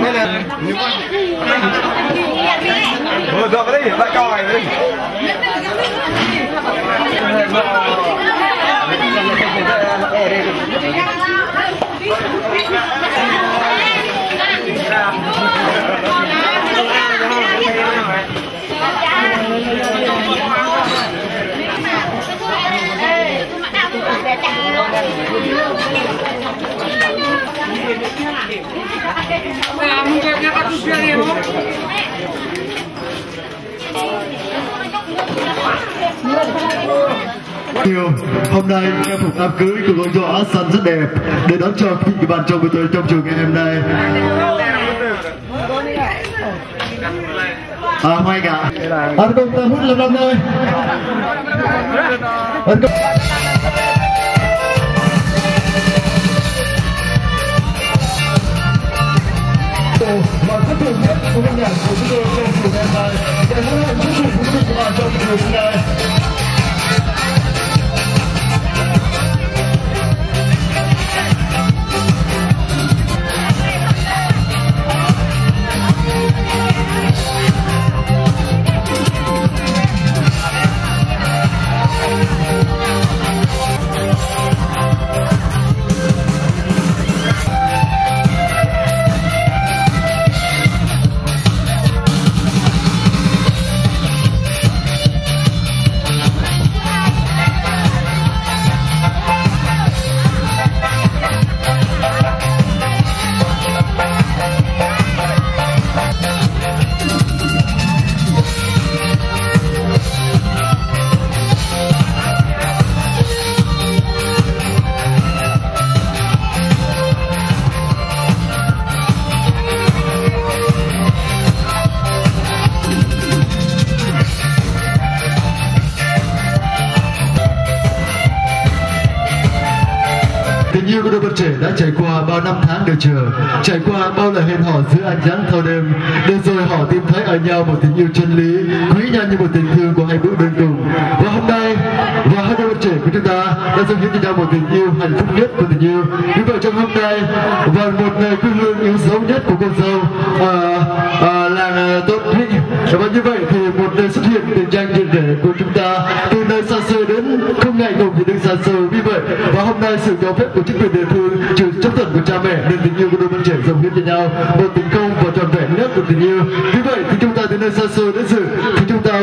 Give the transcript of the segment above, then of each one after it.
Đây là nhiều quá. Được cái đấy, lại coi đi. Hôm nay trang phục đám cưới của con dâu áo xanh rất đẹp để đón cho quý vị bạn trong buổi tối trong trường ngày hôm nay. Hoài cả. Anh công ta hút lâm ơi. Anh công. Và rất thường nhất của các nhà của chúng tôi trong trường ngày hôm nay để hứa hẹn chúc mừng quý vị và bạn trong trường hôm nay. Tình yêu của đôi bạn trẻ đã trải qua bao năm tháng đợi chờ, trải qua bao lời hẹn hò giữa ánh nắng thâu đêm, để rồi họ tìm thấy ở nhau một tình yêu chân lý, quý nhau như một tình thương của hai bữa bên cùng. Và hôm nay, hai đôi bạn trẻ của chúng ta đã dâng hiến cho nhau một tình yêu hạnh phúc nhất của tình yêu. Vì vậy trong hôm nay, và một ngày quê hương yêu dấu nhất của con dâu làng Tốt Vinh, và như vậy thì một nơi xuất hiện tình trang triệt để của chúng ta từ nơi xa xôi đến không ngại ngùng gì đến xa xôi. Vì vậy và hôm nay sự cho phép của chính quyền địa phương, sự chấp thuận của cha mẹ nên tình yêu của đôi bạn trẻ dâng hiến cho nhau một tình công và trọn vẹn nhất của tình yêu. Vì vậy thì chúng ta từ nơi xa xôi đến dự thì chúng ta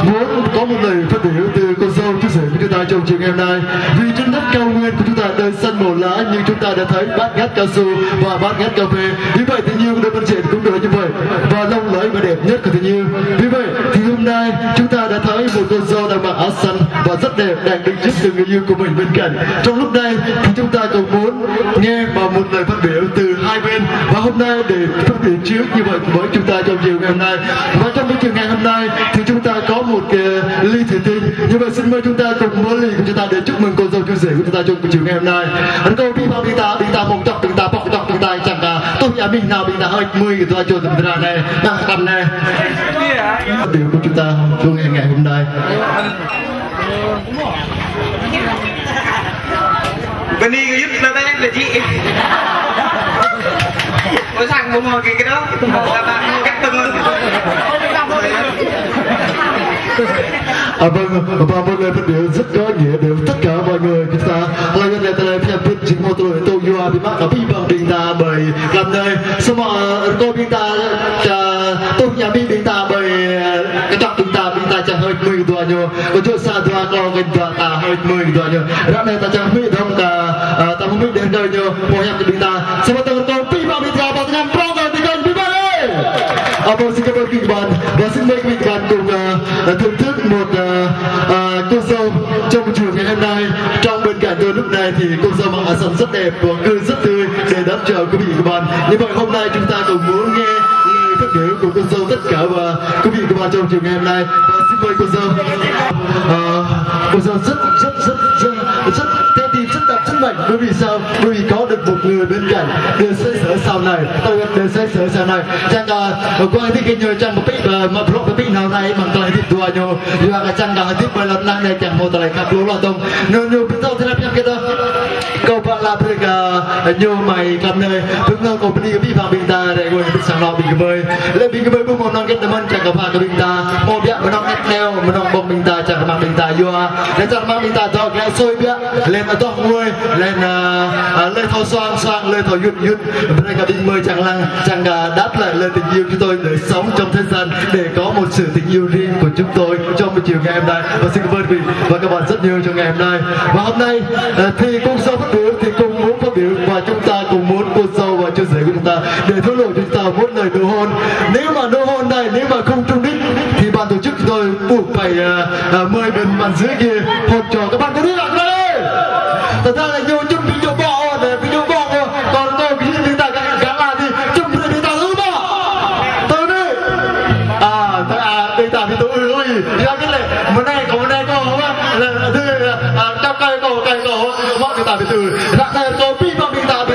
muốn có một lời phát biểu từ cô dâu chú rể của chúng ta trong trường ngày hôm nay. Vì trên đất cao nguyên của chúng ta đời xanh màu lá nhưng chúng ta đã thấy bát ngát cao su và bát ngát cà phê. Vì vậy tình yêu của đôi bạn trẻ cũng được như vậy và lông lẫy và đẹp nhất của tình yêu. Vì vậy thì hôm nay chúng ta đã thấy một cô dâu đang mặc áo xanh và rất đẹp đang đứng trước từ người yêu của mình bên cạnh. Trong lúc này thì chúng ta cũng muốn nghe vào một lời phát biểu từ hai bên, và hôm nay để phát biểu trước như vậy với chúng ta trong chiều ngày hôm nay. Và trong buổi chiều ngày hôm nay thì chúng ta có một ly thủy tinh, như vậy xin mời chúng ta cùng mở ly của chúng ta để chúc mừng cô dâu chú rể của chúng ta trong buổi chiều ngày hôm nay. Anh câu đi vào bình ta mong chọc bình ta bọc chọc bình ta chẳng cả tôi nhà mình nào bình ta hơi mười người ta cho tụi ta này đang cầm này phát biểu của chúng ta trong ngày hôm nay. Bên đi cái giúp lên đây là chị. Có rằng một hồi cái đó là bạn cách từng vâng, và một lời phát biểu rất có nghĩa để tất cả mọi người chúng ta là nhân này tại phiên biết chính một tuổi tôi yêu bị mắc ở bị bằng đình ta bởi làm nơi xong mà tôi bị ta tôi nhà bị ta bởi cái trọng đình ta chẳng hơi 10 tuổi nhiều có chỗ xa qua có cái ta hơi 10 tuổi nhiều đó này ta chẳng biết không ta không biết đến đời nhiều mỗi em đình ta xong mà tôi bị bằng đình ta bằng năm pro rồi thì gần bị bằng ơi xin cảm ơn quý bạn và xin mời quý bạn cùng thưởng thức một cô dâu trong trường ngày hôm nay. Trong bên cạnh tôi lúc này thì cô dâu mặc áo xanh rất đẹp và cười rất tươi để đón chào quý vị và các bạn. Như vậy hôm nay chúng ta cùng muốn nghe lời phát biểu của cô dâu tất cả và quý vị và các bạn trong trường ngày hôm nay. Và xin mời cô dâu. Cô dâu rất theo tìm rất đẹp rất mạnh, bởi vì sao? Bởi vì có được một người bên cạnh để xoay sở sau này, tôi để xoay sở sau này. Chẳng qua thì cái nhờ chẳng một biết mà blog cái biết nào này bằng tay thì tua nhau, và cái chẳng cả tiếp về lần này chẳng một tay cặp lúa là tông, nên nhiều bên sau thế nào cái đó, câu bạn là phải nhiều mày cầm này, đúng không? Còn đi cái bị phạm bình ta để ngồi sáng nào bình bơi, lên bình bơi cũng một non cái tấm chẳng có phạm cái bình ta, một biện một non neo, một non bông bình ta chẳng có mang bình ta vô, để chẳng mang bình ta cho cái xôi biện lên là to nguôi, lên lên thâu xoang lên thâu yun đây cả bình bơi chẳng đáp lại lời tình yêu chúng tôi để sống trong thế gian, để có một sự tình yêu riêng của chúng tôi trong một chiều ngày hôm nay. Và xin cảm ơn quý vị và các bạn rất nhiều trong ngày hôm nay. Và hôm nay thì cô dâu phát biểu thì cùng muốn phát biểu, và chúng ta cùng muốn cô dâu và chú rể của chúng ta để thổ lộ chúng ta một lời nụ hôn. Nếu mà nụ hôn này nếu mà không trúng đích thì ban tổ chức chúng tôi buộc phải mời bên bàn dưới kia hôn cho các bạn có biết bạn đây. Thật ra là nhiều chung bị nhiều bọ để bị nhiều bọ, còn tôi cái gì chúng ta gắn là thì chung bị chúng ta ư bọ tôi đi đây ta thì tôi ơi ra cái này một này có không á trong cây cổ mọi người ta bị từ ra đây có bị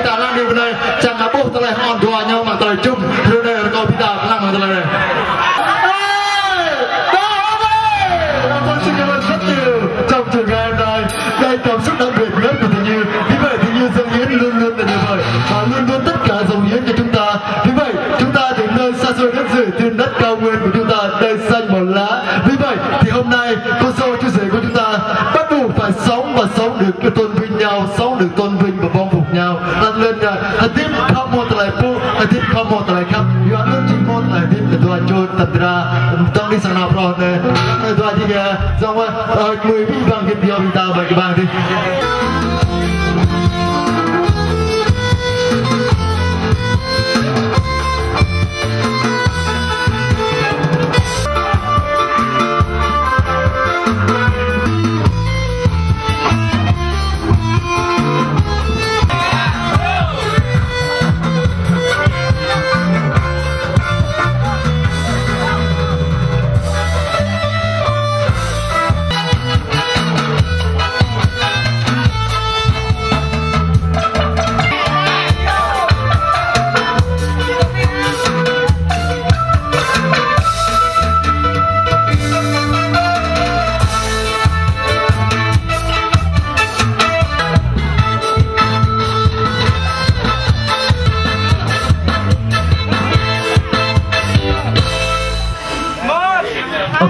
ta đang điều này chẳng là bộ ta lại hòn đùa nhau mà ta lại chung rồi đây có bị ta đang mà ta lại tôi xin cảm ơn rất nhiều trong trường ngày hôm nay. Đây cảm xúc đặc biệt nhất của tình yêu, vì vậy tình yêu dâng hiến luôn luôn là tuyệt vời và luôn luôn tất cả dâng hiến cho chúng ta. Vì vậy chúng ta đến nơi xa xôi đất rưỡi trên đất cao nguyên của chúng ta, đây xanh màu lá. Vì vậy thì hôm nay cô dâu chú rể của chúng ta bắt buộc phải sống và sống được tôn vinh nhau, sống được tôn vinh và vong phục nhau. Đặt lên hãy tiếp không một lại pu, hãy tiếp không một lại khắp. Yêu anh chỉ một lại tiếp để tôi cho tập ra trong đi sang nào rồi này. Tôi thì dòng người bị bằng cái điều mình ta bởi cái bằng đi.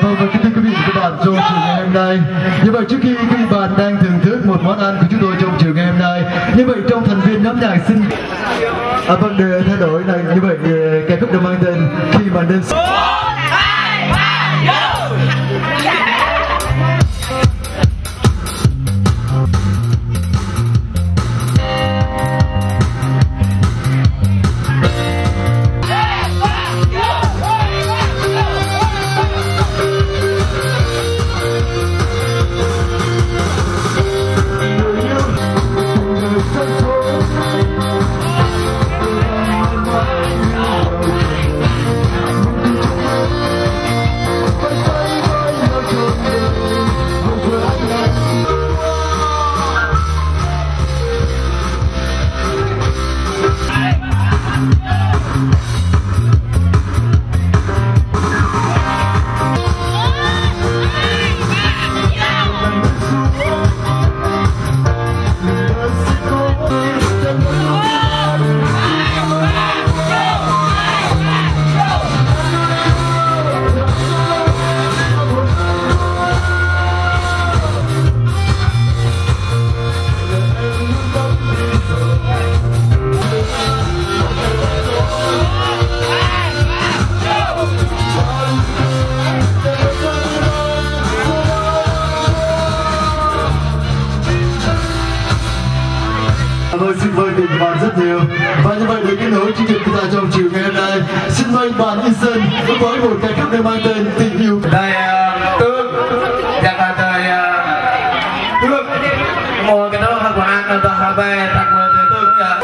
Vâng, và kính thưa quý vị và các bạn, trong chiều ngày hôm nay, như vậy trước khi quý vị bạn đang thưởng thức một món ăn của chúng tôi trong chiều ngày hôm nay, như vậy trong thành viên nhóm nhạc xin vâng, để thay đổi này, như vậy ca khúc được mang tên Khi Màn Đêm. Xin mời quý bạn rất nhiều. Và như vậy để kết nối chương trình của ta trong chiều ngày hôm nay, xin mời bạn Yên Sơn với một ca khúc được mang tên Tình Yêu. Đây Tương chắc là đời Tương một cái đó là của anh là tờ về tặng người từ Tương giờ.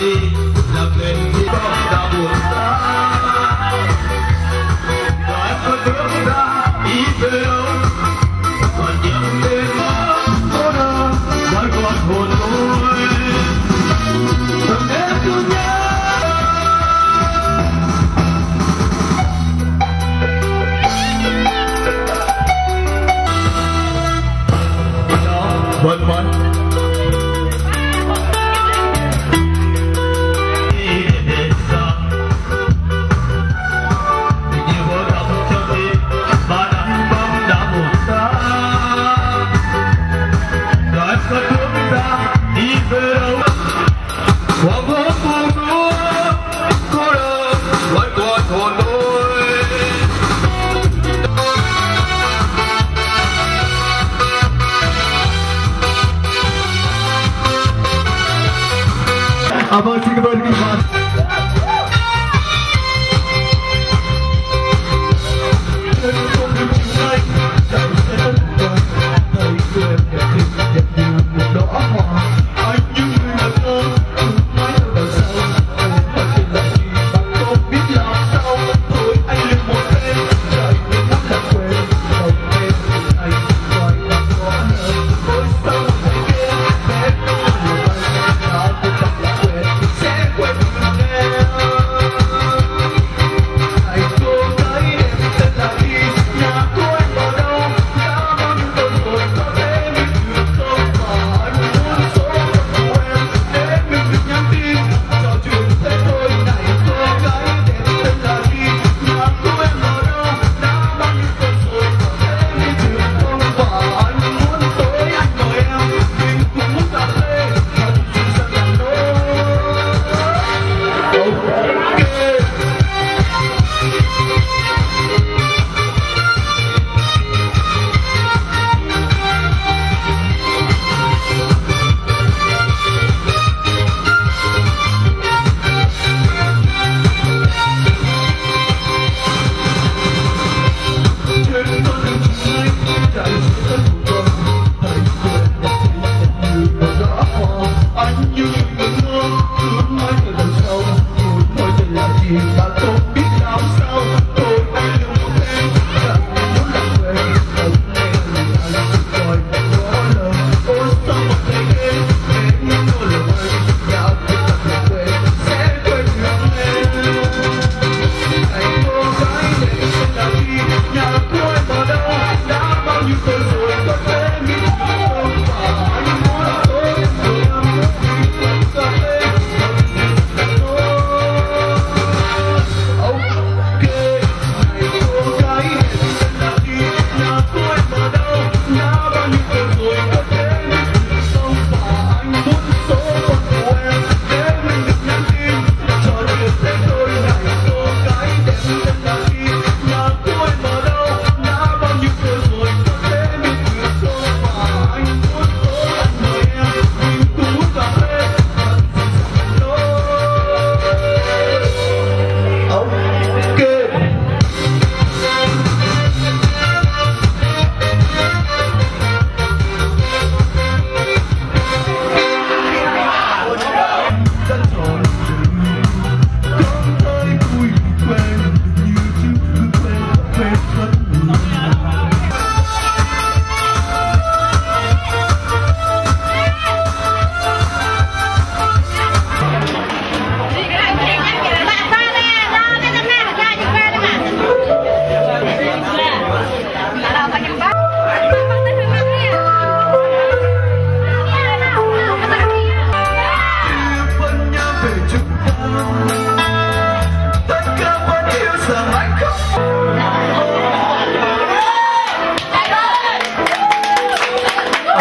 đi làm nên khi bóng đã buồn xa và em có bước ra đi về đâu còn những đêm có đâu vẫn còn hồn tôi từng đêm cứ nhớ vẫn vẫn vâng, xin cảm ơn các bạn.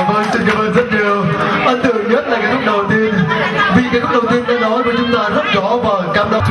Vâng, xin cảm ơn rất nhiều. Ấn tượng nhất là cái khúc đầu tiên, vì cái khúc đầu tiên đã nói với chúng ta rất rõ và cảm động.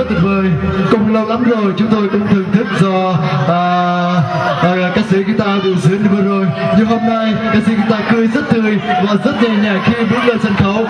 tuyệt vời. Cũng lâu lắm rồi chúng tôi cũng thưởng thức do ca sĩ guitar biểu diễn vừa rồi. Nhưng hôm nay ca sĩ guitar cười rất tươi và rất nhẹ nhàng khi bước lên sân khấu.